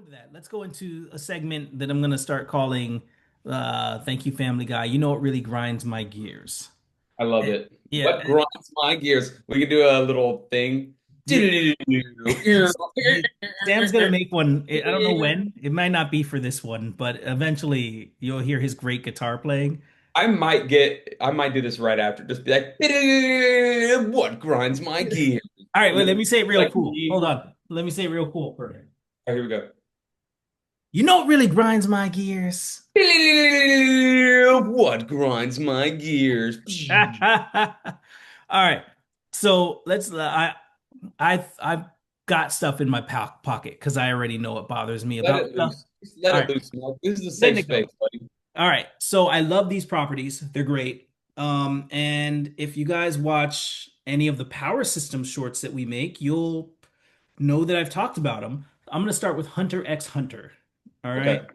into that. Let's go into a segment that I'm going to start calling Thank You Family Guy. You know what really grinds my gears? I love it. Yeah. What grinds my gears? We can do a little thing. Yeah. Sam's going to make one. I don't know when. It might not be for this one, but eventually you'll hear his great guitar playing. I might do this right after. Just be like, what grinds my gears? All right, And wait, let then me say it real like cool. Hold on. Let me say it real cool for you. oh, here we go. You know what really grinds my gears? What grinds my gears? All right. So let's I've got stuff in my pocket because I already know what bothers me Let about it stuff. loose. Just let All it right, loose, Mark. This is a letting safe it go. space, buddy. All right. So I love these properties. They're great. And if you guys watch any of the power system shorts that we make, you'll know that I've talked about them. I'm gonna start with Hunter x Hunter. All right. Okay.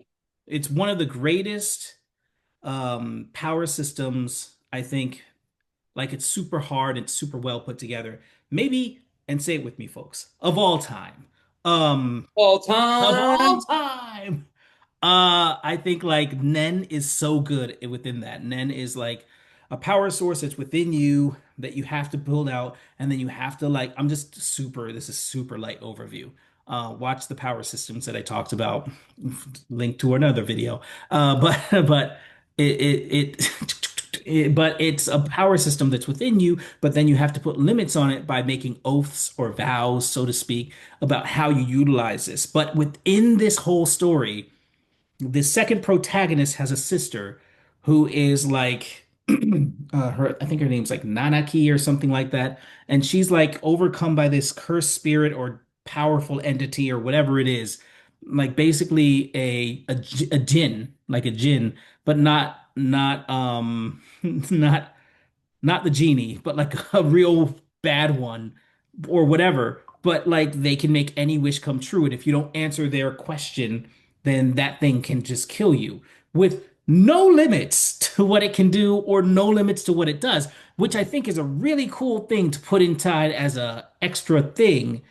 It's one of the greatest power systems, I think. Like it's super hard, it's super well put together. Maybe, and say it with me, folks, of all time. Um, All of all time. time. I think like Nen is so good within that. Nen is like a power source that's within you that you have to build out, and then you have to like, this is super light overview. Watch the power systems that I talked about, link to another video. But but it's a power system that's within you, but then you have to put limits on it by making oaths or vows, so to speak, about how you utilize this. But within this whole story, the second protagonist has a sister who is like her, I think her name's like Nanaki or something like that, and she's like overcome by this cursed spirit or powerful entity or whatever it is, like basically a jinn, like a jinn, but not not the genie, but like a real bad one or whatever. But like they can make any wish come true. And if you don't answer their question, then that thing can just kill you with no limits to what it can do or no limits to what it does, which I think is a really cool thing to put inside as a extra thing.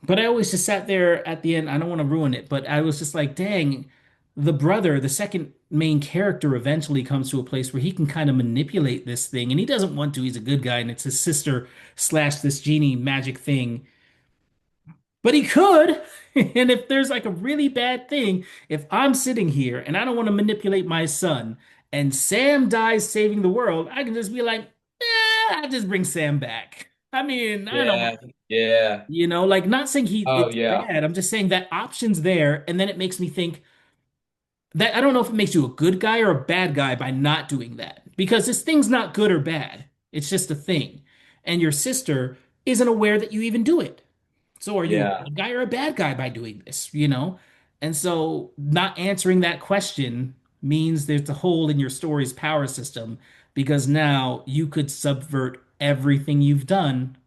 But I always just sat there at the end. I don't want to ruin it, but I was just like, dang, the brother, the second main character, eventually comes to a place where he can kind of manipulate this thing. And he doesn't want to. He's a good guy, and it's his sister slash this genie magic thing. But he could. And if there's like a really bad thing, if I'm sitting here and I don't want to manipulate my son, and Sam dies saving the world, I can just be like, I'll just bring Sam back. I mean, I don't. Yeah. Yeah. Like not saying Oh it's yeah. bad. I'm just saying that option's there, and then it makes me think that I don't know if it makes you a good guy or a bad guy by not doing that. Because this thing's not good or bad. It's just a thing. And your sister isn't aware that you even do it. So are you a Yeah. good guy or a bad guy by doing this? And so not answering that question means there's a hole in your story's power system because now you could subvert everything you've done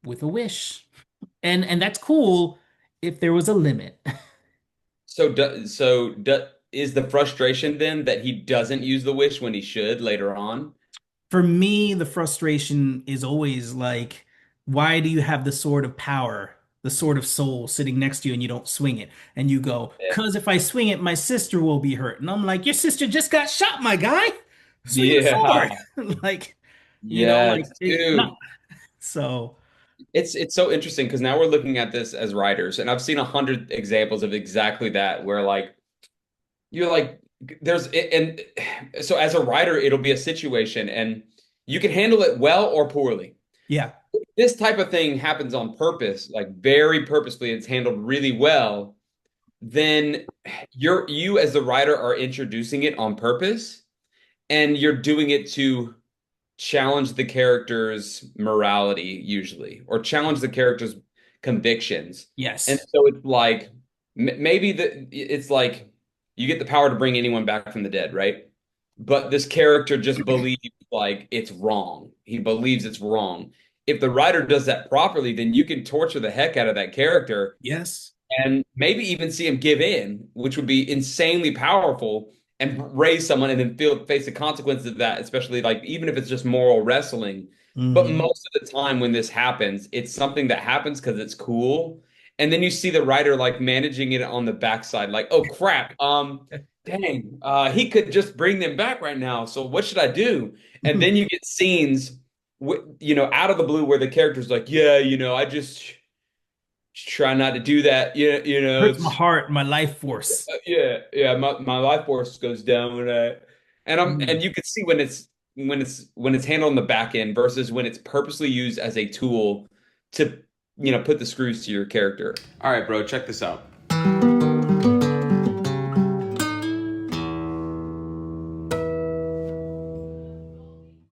with a wish. And that's cool if there was a limit. Is the frustration then that he doesn't use the wish when he should later on? For me, the frustration is always like, why do you have the sword of power, the sword of soul sitting next to you and you don't swing it? And you go, Yeah. because if I swing it, my sister will be hurt. And I'm like, your sister just got shot, my guy. Swing the Yeah. sword. Like, like Yes, not dude. so It's so interesting because now we're looking at this as writers, and I've seen 100 examples of exactly that, where like you're like there's and so as a writer, it'll be a situation, and you can handle it well or poorly. yeah. This type of thing happens on purpose, like very purposefully. It's handled really well. Then you as the writer are introducing it on purpose, and you're doing it to challenge the character's morality usually or challenge the character's convictions. And Yes. so it's like maybe it's like you get the power to bring anyone back from the dead, right? But this character just believes like it's wrong. He believes it's wrong. If the writer does that properly, then you can torture the heck out of that character Yes. and maybe even see him give in, which would be insanely powerful, and raise someone and then face the consequences of that, especially like even if it's just moral wrestling. But Hmm. most of the time when this happens, it's something that happens because it's cool. and then you see the writer like managing it on the backside, like, oh crap, dang, he could just bring them back right now. So what should I do? And then you get scenes, out of the blue where the character's like, yeah, I just try not to do that. Hurts my It's heart, my life force. yeah. My life force goes down when and Mm. you can see when it's handled on the back end versus when it's purposely used as a tool to put the screws to your character. All right, bro, check this out.